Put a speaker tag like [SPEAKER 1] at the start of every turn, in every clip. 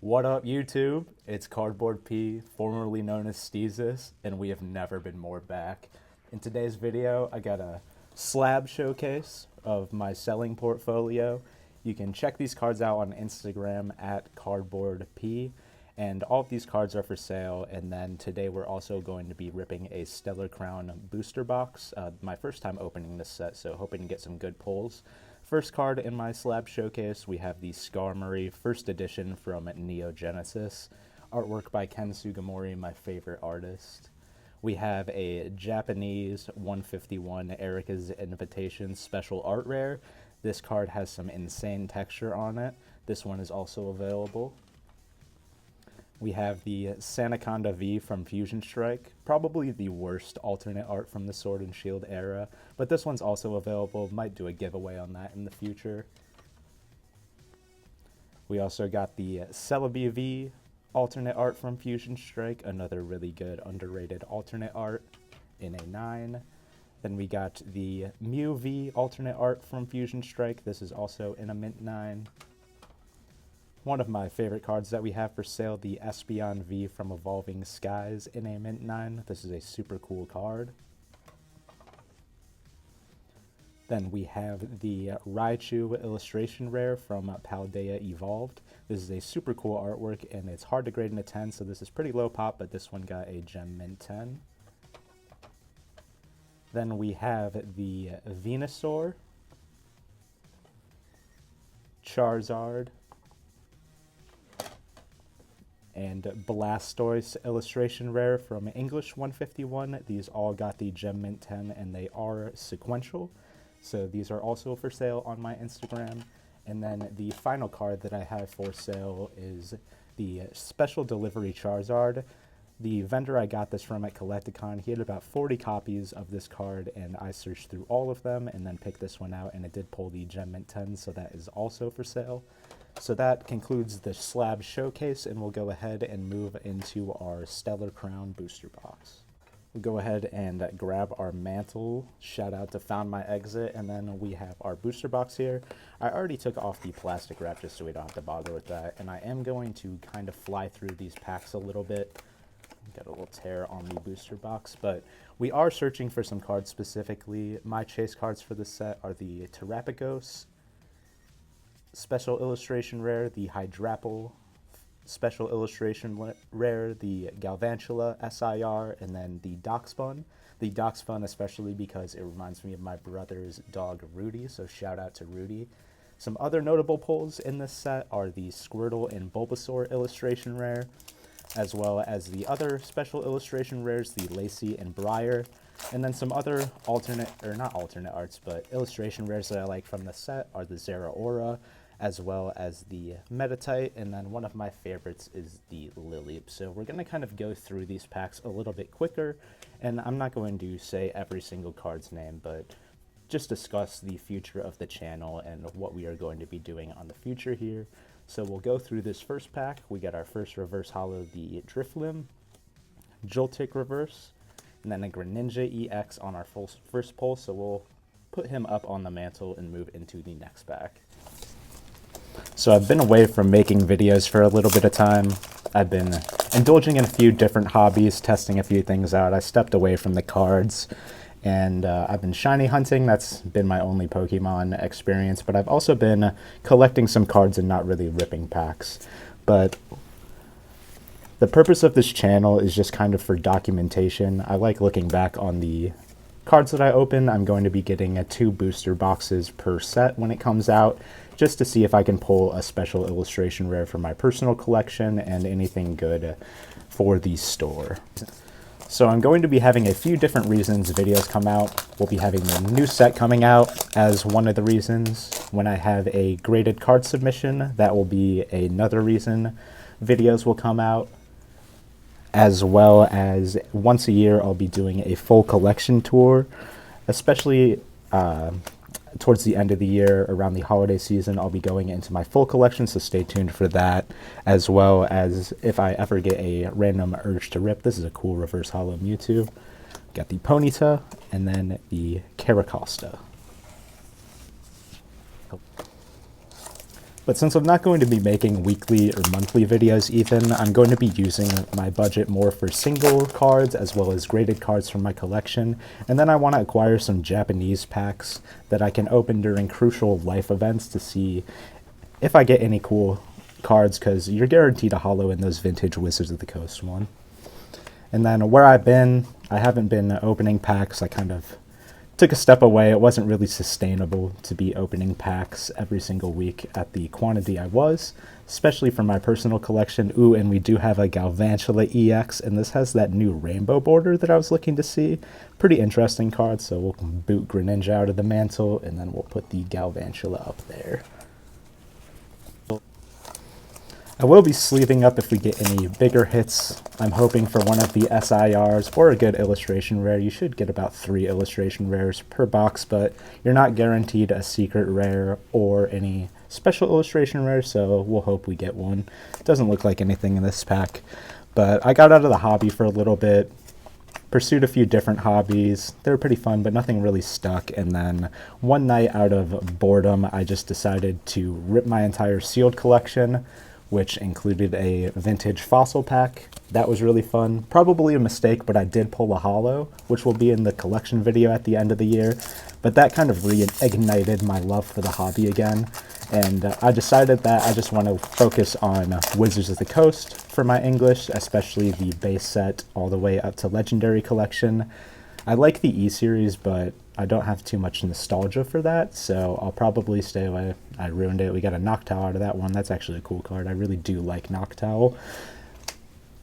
[SPEAKER 1] What up, YouTube? It's Cardboard P, formerly known as Steezus, and we have never been more back. In today's video, I got a slab showcase of my selling portfolio. You can check these cards out on Instagram at Cardboard P, and all of these cards are for sale. And then today we're also going to be ripping a Stellar Crown booster box. My first time opening this set, so hoping to get some good pulls. First card in my slab showcase, we have the Skarmory first edition from Neo Genesis. Artwork by Ken Sugimori, my favorite artist. We have a Japanese 151 Erica's Invitation special art rare. This card has some insane texture on it. This one is also available. We have the Sandaconda V from Fusion Strike, probably the worst alternate art from the Sword and Shield era, but this one's also available. Might do a giveaway on that in the future. We also got the Celebi V alternate art from Fusion Strike, another really good underrated alternate art in a 9. Then we got the Mew V alternate art from Fusion Strike. This is also in a mint 9. One of my favorite cards that we have for sale, the Espeon V from Evolving Skies in a mint 9. This is a super cool card. Then we have the Raichu illustration rare from Paldea Evolved. This is a super cool artwork, and it's hard to grade in a 10, so this is pretty low pop, but this one got a gem mint 10. Then we have the Venusaur, Charizard, and Blastoise illustration rare from English 151. These all got the gem mint 10, and they are sequential, so these are also for sale on my Instagram. And then the final card that I have for sale is the special delivery Charizard. The vendor I got this from at Collecticon, he had about 40 copies of this card, and I searched through all of them and then picked this one out, and it did pull the gem mint 10, so that is also for sale. So that concludes the slab showcase, and we'll go ahead and move into our Stellar Crown booster box. We'll go ahead and grab our mantle. Shout out to Found My Exit, and then we have our booster box here. I already took off the plastic wrap just so we don't have to bother with that, and I am going to kind of fly through these packs a little bit. Got a little tear on the booster box, but we are searching for some cards specifically. My chase cards for this set are the Terapagos special illustration rare, the Hydrapple special illustration rare, the Galvantula SIR, and then the Dachsbun. The Dachsbun especially because it reminds me of my brother's dog Rudy, so shout out to Rudy. Some other notable pulls in this set are the Squirtle and Bulbasaur illustration rare, as well as the other special illustration rares, the Lacey and Briar, and then some other not alternate arts, but illustration rares that I like from the set are the Zeraora, as well as the Meditite, and then one of my favorites is the Lileep. So we're going to kind of go through these packs a little bit quicker, and I'm not going to say every single card's name, but just discuss the future of the channel and what we are going to be doing on the future here. So we'll go through this first pack. We got our first reverse holo, the Drifloon, Joltik reverse, and then a Greninja EX on our first pull, so we'll put him up on the mantle and move into the next pack. So I've been away from making videos for a little bit of time. I've been indulging in a few different hobbies, testing a few things out. I stepped away from the cards, and I've been shiny hunting. That's been my only Pokemon experience, but I've also been collecting some cards and not really ripping packs. But the purpose of this channel is just kind of for documentation. I like looking back on the cards that I open. I'm going to be getting 2 booster boxes per set when it comes out, just to see if I can pull a special illustration rare for my personal collection and anything good for the store. So I'm going to be having a few different reasons videos come out. We'll be having the new set coming out as one of the reasons. When I have a graded card submission, that will be another reason videos will come out. As well as once a year, I'll be doing a full collection tour, especially towards the end of the year, around the holiday season. I'll be going into my full collection, so stay tuned for that, as well as if I ever get a random urge to rip. This is a cool reverse holo Mewtwo. Got the Ponyta, and then the Caracosta. But since I'm not going to be making weekly or monthly videos even, I'm going to be using my budget more for single cards as well as graded cards from my collection. And then I want to acquire some Japanese packs that I can open during crucial life events to see if I get any cool cards, because you're guaranteed a holo in those vintage Wizards of the Coast one. And then where I've been, I haven't been opening packs. I kind of took a step away. It wasn't really sustainable to be opening packs every single week at the quantity I was, especially for my personal collection. Ooh, and we do have a Galvantula EX, and this has that new rainbow border that I was looking to see. Pretty interesting card, so we'll boot Greninja out of the mantle, and then we'll put the Galvantula up there. I will be sleeving up if we get any bigger hits. I'm hoping for one of the SIRs or a good illustration rare. You should get about 3 illustration rares per box, but you're not guaranteed a secret rare or any special illustration rare, so we'll hope we get one. It doesn't look like anything in this pack, but I got out of the hobby for a little bit, pursued a few different hobbies. They were pretty fun, but nothing really stuck. And then one night out of boredom, I just decided to rip my entire sealed collection, which included a vintage fossil pack. That was really fun. Probably a mistake, but I did pull a holo, which will be in the collection video at the end of the year. But that kind of reignited my love for the hobby again. And I decided that I just want to focus on Wizards of the Coast for my English, especially the base set all the way up to Legendary Collection. I like the E-Series, but I don't have too much nostalgia for that, so I'll probably stay away. I ruined it. We got a Noctowl out of that one. That's actually a cool card. I really do like Noctowl.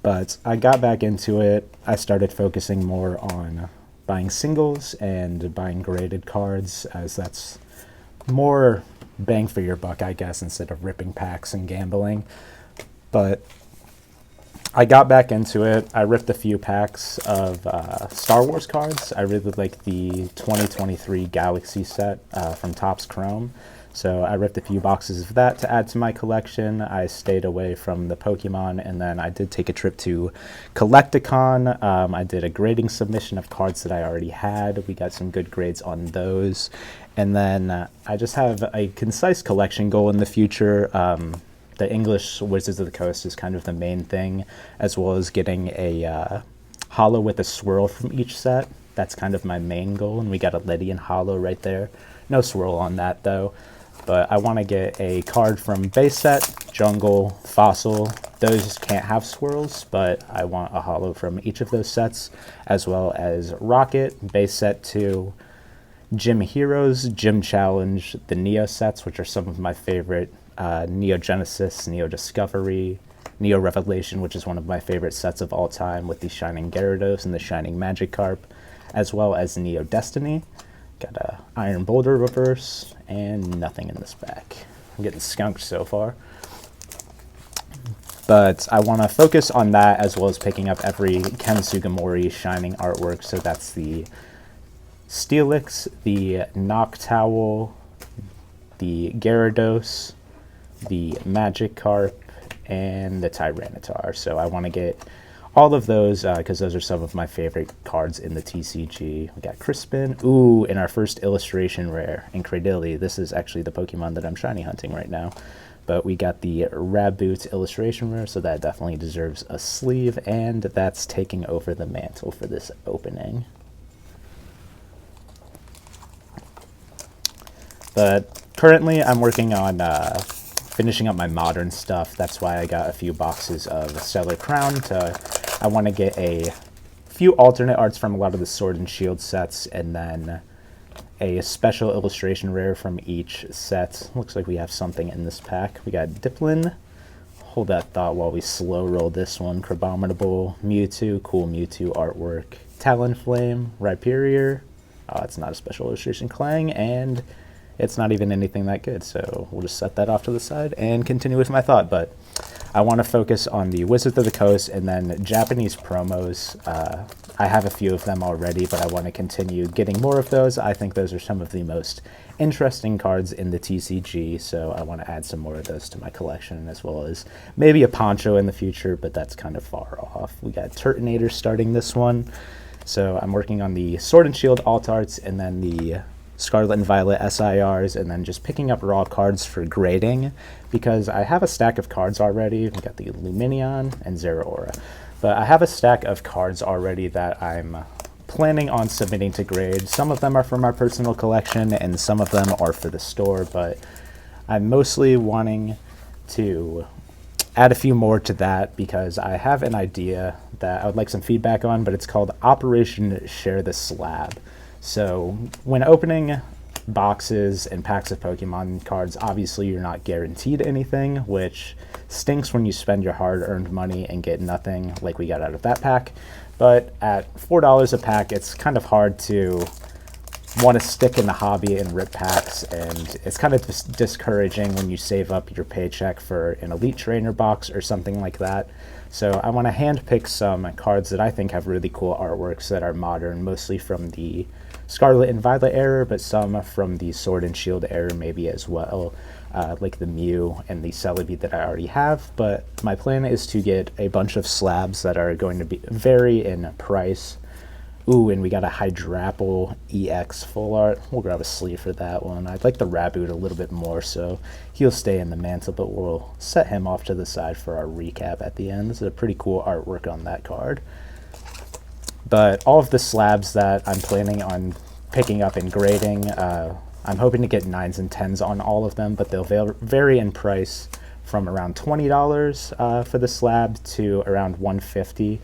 [SPEAKER 1] But I got back into it. I started focusing more on buying singles and buying graded cards, as that's more bang for your buck, I guess, instead of ripping packs and gambling. But I got back into it. I ripped a few packs of Star Wars cards. I really like the 2023 Galaxy set from Topps Chrome. So I ripped a few boxes of that to add to my collection. I stayed away from the Pokemon, and then I did take a trip to Collecticon. I did a grading submission of cards that I already had. We got some good grades on those. And then I just have a concise collection goal in the future. The English Wizards of the Coast is kind of the main thing, as well as getting a holo with a swirl from each set. That's kind of my main goal, and we got a Lydian holo right there. No swirl on that, though. But I want to get a card from base set, jungle, fossil. Those can't have swirls, but I want a holo from each of those sets, as well as Rocket, base set 2, Gym Heroes, Gym Challenge, the Neo sets, which are some of my favorite. Neo Genesis, Neo Discovery, Neo Revelation, which is one of my favorite sets of all time, with the Shining Gyarados and the Shining Magikarp, as well as Neo Destiny. Got a Iron Boulder reverse, and nothing in this pack. I'm getting skunked so far. But I want to focus on that, as well as picking up every Ken Sugimori Shining artwork. So that's the Steelix, the Noctowl, the Gyarados, the Magikarp, and the Tyranitar. So I want to get all of those because those are some of my favorite cards in the TCG. We got Crispin. Ooh, in our first illustration rare, Incredibly. This is actually the Pokemon that I'm shiny hunting right now. But we got the Raboot illustration rare, so that definitely deserves a sleeve, and that's taking over the mantle for this opening. But currently I'm working on finishing up my modern stuff. That's why I got a few boxes of Stellar Crown. I want to get a few alternate arts from a lot of the Sword and Shield sets, and then a special illustration rare from each set. Looks like we have something in this pack. We got Diplin. Hold that thought while we slow roll this one. Crabominable, Mewtwo, cool Mewtwo artwork. Talonflame, Rhyperior. Oh, it's not a special illustration. Clang, and it's not even anything that good, so we'll just set that off to the side and continue with my thought. But I want to focus on the Wizards of the Coast and then Japanese promos. I have a few of them already, but I want to continue getting more of those. I think those are some of the most interesting cards in the TCG, so I want to add some more of those to my collection, as well as maybe a Poncho in the future, but that's kind of far off. We got Turtonator starting this one. So I'm working on the Sword and Shield alt arts, and then the Scarlet and Violet SIRs, and then just picking up raw cards for grading, because I have a stack of cards already. We got the Lumineon and Zeraora, but I have a stack of cards already that I'm planning on submitting to grade. Some of them are from our personal collection and some of them are for the store, but I'm mostly wanting to add a few more to that because I have an idea that I would like some feedback on, but it's called Operation Share the Slab. So when opening boxes and packs of Pokemon cards, obviously you're not guaranteed anything, which stinks when you spend your hard-earned money and get nothing like we got out of that pack. But at $4 a pack, it's kind of hard to want to stick in the hobby and rip packs, and it's kind of discouraging when you save up your paycheck for an Elite Trainer box or something like that. So I want to handpick some cards that I think have really cool artworks that are modern, mostly from the Scarlet and Violet era, but some from the Sword and Shield era maybe as well, like the Mew and the Celebi that I already have. But my plan is to get a bunch of slabs that are going to vary in price. Ooh, and we got a Hydrapple EX full art. We'll grab a sleeve for that one. I'd like the Raboot a little bit more, so he'll stay in the mantle, but we'll set him off to the side for our recap at the end. This is a pretty cool artwork on that card. But all of the slabs that I'm planning on picking up and grading, I'm hoping to get 9s and 10s on all of them, but they'll vary in price from around $20 for the slab to around $150.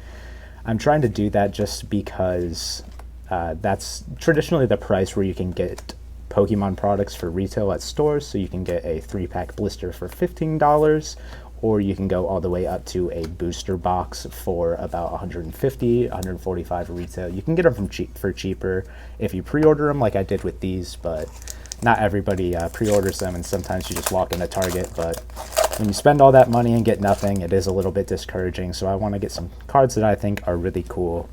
[SPEAKER 1] I'm trying to do that just because that's traditionally the price where you can get Pokemon products for retail at stores. So you can get a 3-pack blister for $15, or you can go all the way up to a booster box for about $150, $145 retail. You can get them for cheaper if you pre-order them like I did with these, but not everybody pre-orders them, and sometimes you just walk into Target. But when you spend all that money and get nothing, it is a little bit discouraging. So I want to get some cards that I think are really cool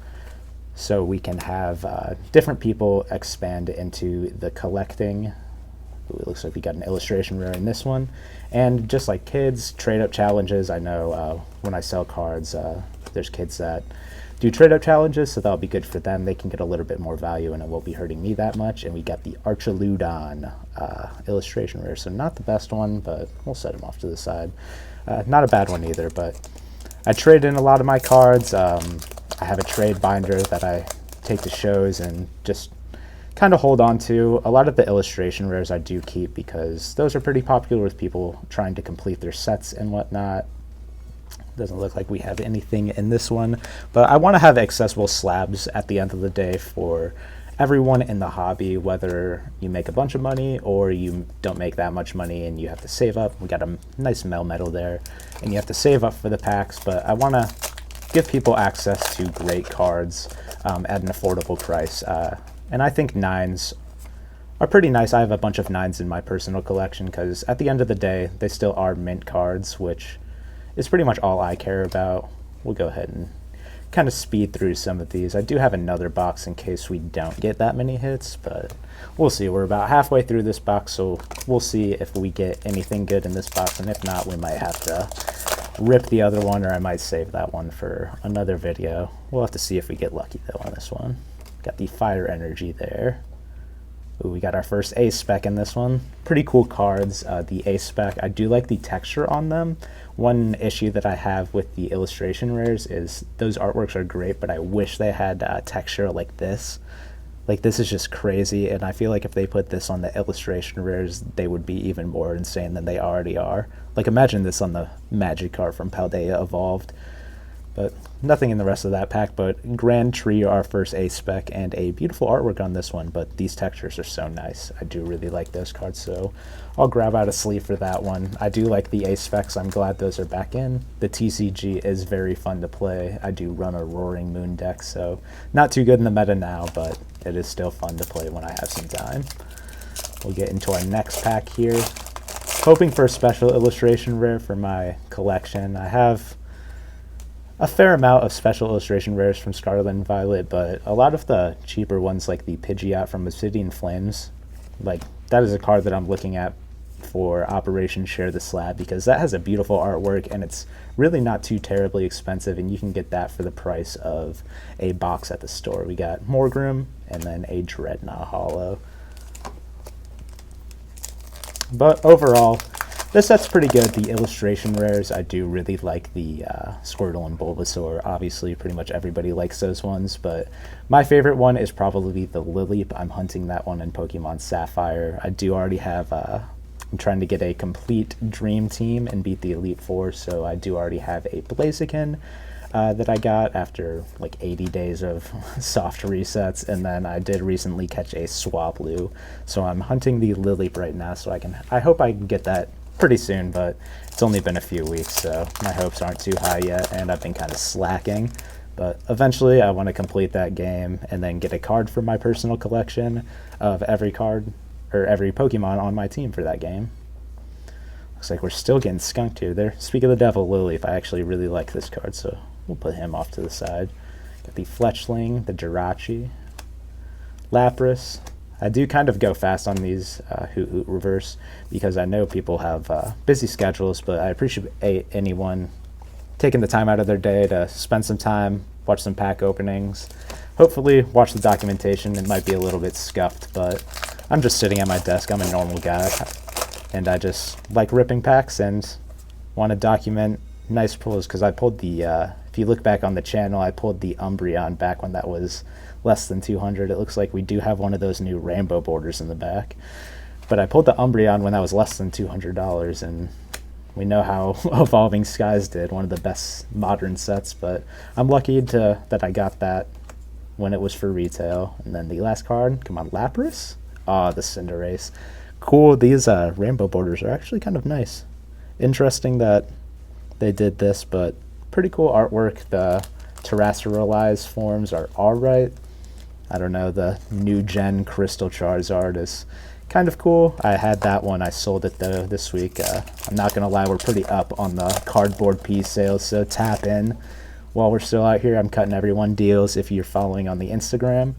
[SPEAKER 1] so we can have different people expand into the collecting. Ooh, it looks like we got an illustration rare in this one. And just like kids, trade-up challenges. I know when I sell cards, there's kids that do trade-up challenges, so that'll be good for them. They can get a little bit more value and it won't be hurting me that much. And we got the Archaludon illustration rare, so not the best one, but we'll set him off to the side. Not a bad one either, but I trade in a lot of my cards. I have a trade binder that I take to shows and just kind of hold on to. A lot of the illustration rares I do keep because those are pretty popular with people trying to complete their sets and whatnot. Doesn't look like we have anything in this one, but I want to have accessible slabs at the end of the day for everyone in the hobby, whether you make a bunch of money or you don't make that much money and you have to save up. We got a nice Melmetal there, and you have to save up for the packs, but I want to give people access to great cards at an affordable price. And I think 9s are pretty nice. I have a bunch of 9s in my personal collection because at the end of the day, they still are mint cards, which is pretty much all I care about. We'll go ahead and kind of speed through some of these. I do have another box in case we don't get that many hits, but we'll see. We're about halfway through this box, so we'll see if we get anything good in this box, and if not, we might have to rip the other one, or I might save that one for another video. We'll have to see if we get lucky though on this one. Got the Fire Energy there. Ooh, we got our first A Spec in this one. Pretty cool cards. The A Spec, I do like the texture on them. One issue that I have with the illustration rares is those artworks are great, but I wish they had texture like this. Like, this is just crazy, and I feel like if they put this on the illustration rares, they would be even more insane than they already are. Like, imagine this on the Magikarp from Paldea Evolved. But nothing in the rest of that pack, but Grand Tree, our first A Spec, and a beautiful artwork on this one, but these textures are so nice. I do really like those cards, so I'll grab out a sleeve for that one. I do like the A Specs. I'm glad those are back in. The TCG is very fun to play. I do run a Roaring Moon deck, so not too good in the meta now, but it is still fun to play when I have some time. We'll get into our next pack here. Hoping for a special illustration rare for my collection. I have a fair amount of special illustration rares from Scarlet and Violet, but a lot of the cheaper ones like the Pidgeot from Obsidian Flames, like that is a card that I'm looking at for Operation Share the Slab because that has a beautiful artwork and it's really not too terribly expensive, and you can get that for the price of a box at the store. We got Morgroom and then a Dreadnought Hollow. But overall, this set's pretty good. The illustration rares, I do really like the Squirtle and Bulbasaur. Obviously, pretty much everybody likes those ones, but my favorite one is probably the Lileep. I'm hunting that one in Pokemon Sapphire. I do already have, I'm trying to get a complete Dream Team and beat the Elite Four, so I do already have a Blaziken that I got after like 80 days of soft resets, and then I did recently catch a Swablu, so I'm hunting the Lileep right now, so I hope I can get that pretty soon, but it's only been a few weeks, so my hopes aren't too high yet, and I've been kind of slacking. But eventually I want to complete that game and then get a card for my personal collection of every card or every Pokemon on my team for that game. Looks like we're still getting skunked here. There. Speak of the devil, Lileep. I actually really like this card, so we'll put him off to the side. Got the Fletchling, the Jirachi, Lapras. I do kind of go fast on these Hoot Hoot reverse because I know people have busy schedules, but I appreciate anyone taking the time out of their day to spend some time, watch some pack openings, hopefully watch the documentation. It might be a little bit scuffed, but I'm just sitting at my desk. I'm a normal guy, and I just like ripping packs and want to document nice pulls because I pulled the, if you look back on the channel, I pulled the Umbreon back when that was less than 200. It looks like we do have one of those new rainbow borders in the back, but I pulled the Umbreon when that was less than $200, and we know how Evolving Skies did, one of the best modern sets, but I'm lucky that I got that when it was for retail. And then the last card, come on, Lapras? Ah, the Cinderace. Cool, these rainbow borders are actually kind of nice. Interesting that they did this, but pretty cool artwork. The terrestrialized forms are alright. I don't know, the new gen Crystal Charizard is kind of cool. I had that one. I sold it though this week. I'm not going to lie, we're pretty up on the cardboard piece sales, so tap in while we're still out here. I'm cutting everyone deals if you're following on the Instagram.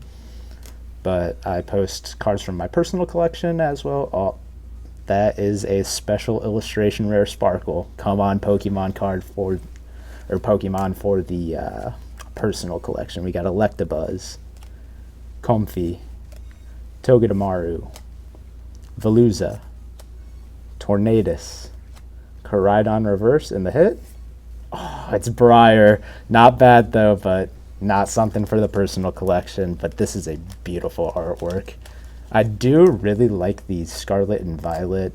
[SPEAKER 1] But I post cards from my personal collection as well. Oh, that is a special illustration rare Sparkle. Come on, Pokemon card for, or Pokemon for the personal collection. We got Electabuzz, Comfey, Togedemaru, Veluza, Tornadus, Koraidon reverse in the hit. Oh, it's Briar. Not bad though, but not something for the personal collection. But this is a beautiful artwork. I do really like the Scarlet and Violet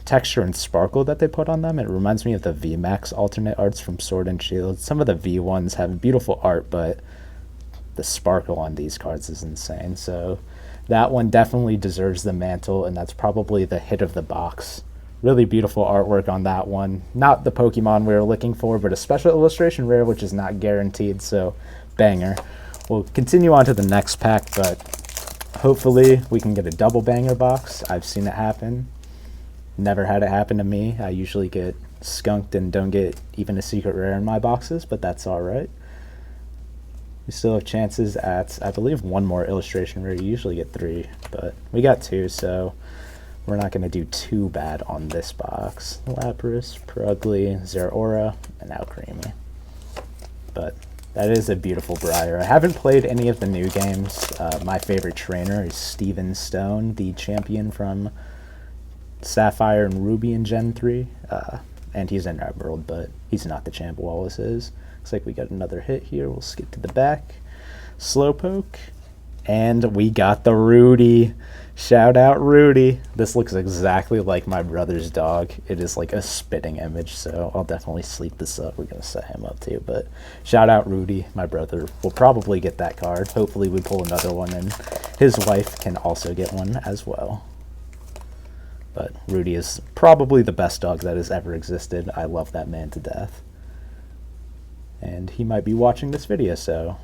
[SPEAKER 1] texture and sparkle that they put on them. It reminds me of the VMAX alternate arts from Sword and Shield. Some of the V ones have beautiful art, but the sparkle on these cards is insane. So that one definitely deserves the mantle, and that's probably the hit of the box. Really beautiful artwork on that one. Not the Pokemon we were looking for, but a special illustration rare, which is not guaranteed, so banger. We'll continue on to the next pack, but hopefully we can get a double banger box. I've seen it happen. Never had it happen to me. I usually get skunked and don't get even a secret rare in my boxes, but that's alright. We still have chances at, I believe, one more illustration rare. You usually get 3, but we got 2, so we're not going to do too bad on this box. Lapras, Purugly, Zeraora, and now Creamy. But that is a beautiful Briar. I haven't played any of the new games. My favorite trainer is Steven Stone, the champion from Sapphire and Ruby in Gen 3. And he's in Emerald, but he's not the champ. Wallace is. Looks like we got another hit here. We'll skip to the back. Slowpoke. And we got the Rudy. Shout out Rudy. This looks exactly like my brother's dog. It is like a spitting image, so I'll definitely sleep this up. We're going to set him up too, but shout out Rudy. My brother will probably get that card. Hopefully we pull another one, and his wife can also get one as well. But Rudy is probably the best dog that has ever existed. I love that man to death. And he might be watching this video, so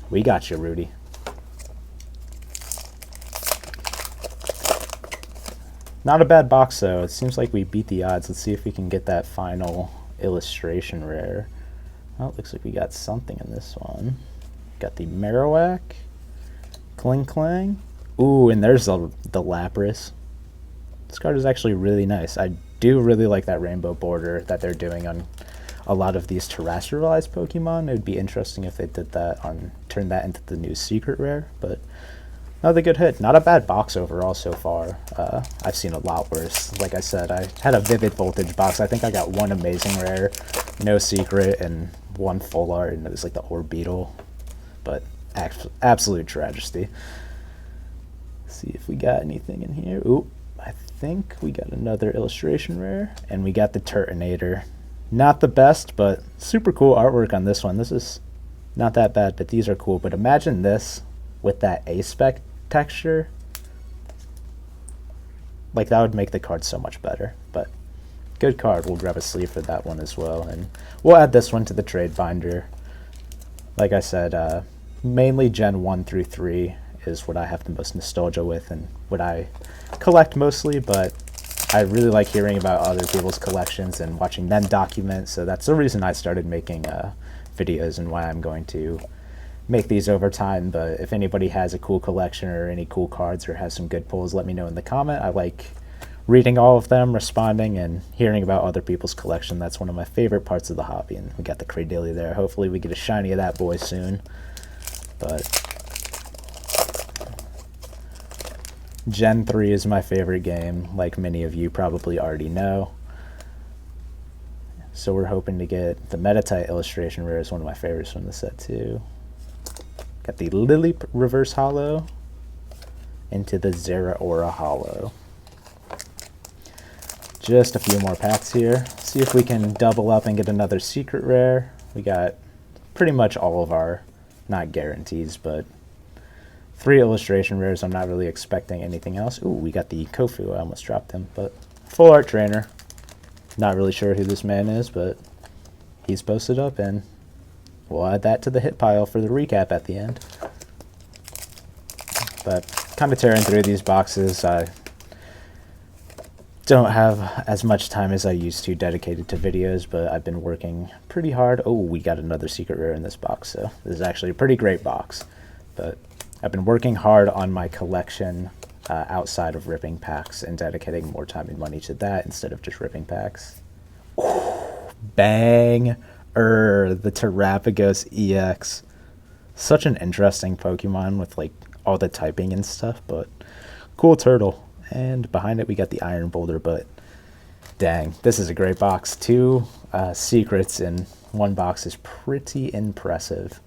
[SPEAKER 1] we got you, Rudy. Not a bad box, though. It seems like we beat the odds. Let's see if we can get that final illustration rare. Oh, it looks like we got something in this one. Got the Marowak, Kling Klang. Ooh, and there's the Lapras. This card is actually really nice. I do really like that rainbow border that they're doing on a lot of these terrestrialized Pokemon. It would be interesting if they did that on, turn that into the new secret rare, but Another good hit. Not a bad box overall so far. I've seen a lot worse. Like I said, I had a Vivid Voltage box. I think I got one Amazing Rare, no secret, and one full art, and it was like the Orbeetle. But absolute tragedy. See if we got anything in here. Ooh, I think we got another illustration rare, and we got the Turtonator. Not the best, but super cool artwork on this one. This is not that bad, but these are cool. But imagine this with that A-Spec texture. Like, that would make the card so much better. But good card. We'll grab a sleeve for that one as well, and we'll add this one to the trade binder. Like I said, mainly Gen 1 through 3 is what I have the most nostalgia with and what I collect mostly, but I really like hearing about other people's collections and watching them document, so that's the reason I started making videos and why I'm going to make these over time. But if anybody has a cool collection or any cool cards or has some good pulls, let me know in the comment. I like reading all of them, responding, and hearing about other people's collection. That's one of my favorite parts of the hobby, and we got the Cradilly there. Hopefully we get a shiny of that boy soon. But Gen 3 is my favorite game, like many of you probably already know. So we're hoping to get the Meditite illustration rare, is one of my favorites from the set too. Got the Lily reverse holo into the Zeraora holo. Just a few more packs here. See if we can double up and get another secret rare. We got pretty much all of our, not guarantees, but 3 illustration rares. I'm not really expecting anything else. Ooh, we got the Kofu. I almost dropped him, but full art trainer. Not really sure who this man is, but he's posted up, and we'll add that to the hit pile for the recap at the end. But kind of tearing through these boxes. I don't have as much time as I used to dedicated to videos, but I've been working pretty hard. Oh, we got another secret rare in this box, so this is actually a pretty great box. But I've been working hard on my collection outside of ripping packs and dedicating more time and money to that instead of just ripping packs. Ooh, bang! The Terapagos EX. Such an interesting Pokemon with like all the typing and stuff, but cool turtle. And behind it we got the Iron Boulder, but dang, this is a great box. 2 secrets in one box is pretty impressive.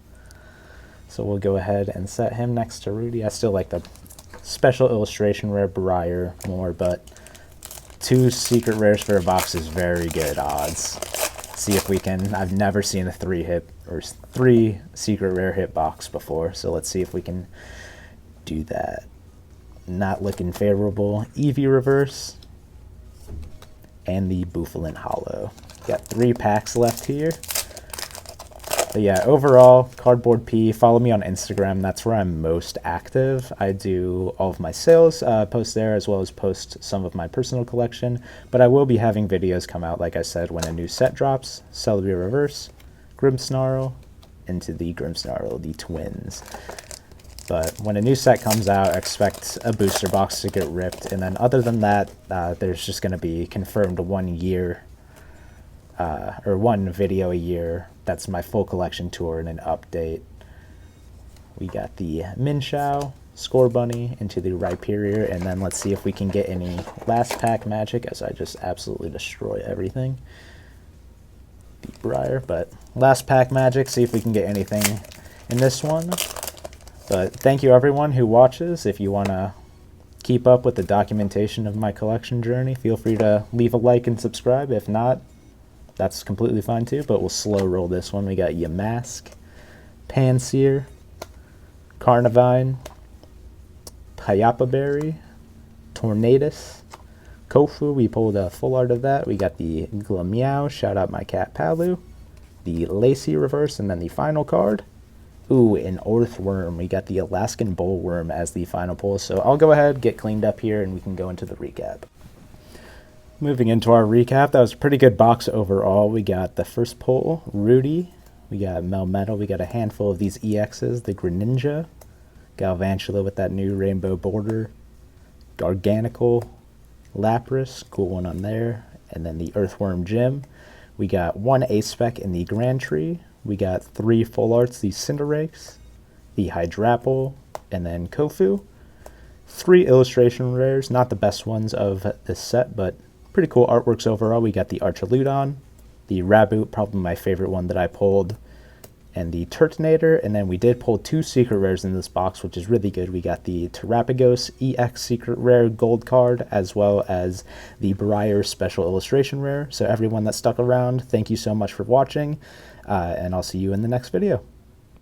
[SPEAKER 1] So we'll go ahead and set him next to Rudy. I still like the special illustration rare Briar more, but 2 secret rares for a box is very good odds. See if we can. I've never seen a 3 secret rare hit box before, so let's see if we can do that. Not looking favorable. Eevee reverse and the Bouffalant holo. Got 3 packs left here. But yeah, overall, Cardboard P, follow me on Instagram. That's where I'm most active. I do all of my sales, post there, as well as post some of my personal collection. But I will be having videos come out, like I said, when a new set drops. Celebi reverse, Grimmsnarl, into the Grimmsnarl, the twins. But when a new set comes out, expect a booster box to get ripped. And then other than that, there's just going to be confirmed 1 year, or 1 video a year. That's my full collection tour and an update. We got the Minshao, Scorbunny, into the Rhyperior, and then let's see if we can get any last pack magic, as I just absolutely destroy everything. The Briar, but last pack magic, see if we can get anything in this one. But thank you everyone who watches. If you want to keep up with the documentation of my collection journey, feel free to leave a like and subscribe. If not, that's completely fine too, but we'll slow roll this one. We got Yamask, Pansear, Carnivine, Payapa Berry, Tornadus, Kofu. We pulled a full art of that. We got the Glameow, shout out my cat Palu, the Lacy reverse, and then the final card. Ooh, an Orthworm. We got the Alaskan Bullworm as the final pull. So I'll go ahead, get cleaned up here, and we can go into the recap. Moving into our recap, that was a pretty good box overall. We got the first pull, Rudy. We got Melmetal. We got a handful of these EXs, the Greninja, Galvantula with that new rainbow border, Garganical, Lapras, cool one on there, and then the Earthworm Gym. We got 1 A-Spec in the Grand Tree. We got 3 full arts, the Cinderace, the Hydrapple, and then Kofu. 3 illustration rares, not the best ones of this set, but pretty cool artworks overall. We got the Archaludon, the Raboot, probably my favorite one that I pulled, and the Turtonator, and then we did pull 2 secret rares in this box, which is really good. We got the Terapagos EX secret rare gold card, as well as the Briar special illustration rare. So everyone that stuck around, thank you so much for watching, and I'll see you in the next video.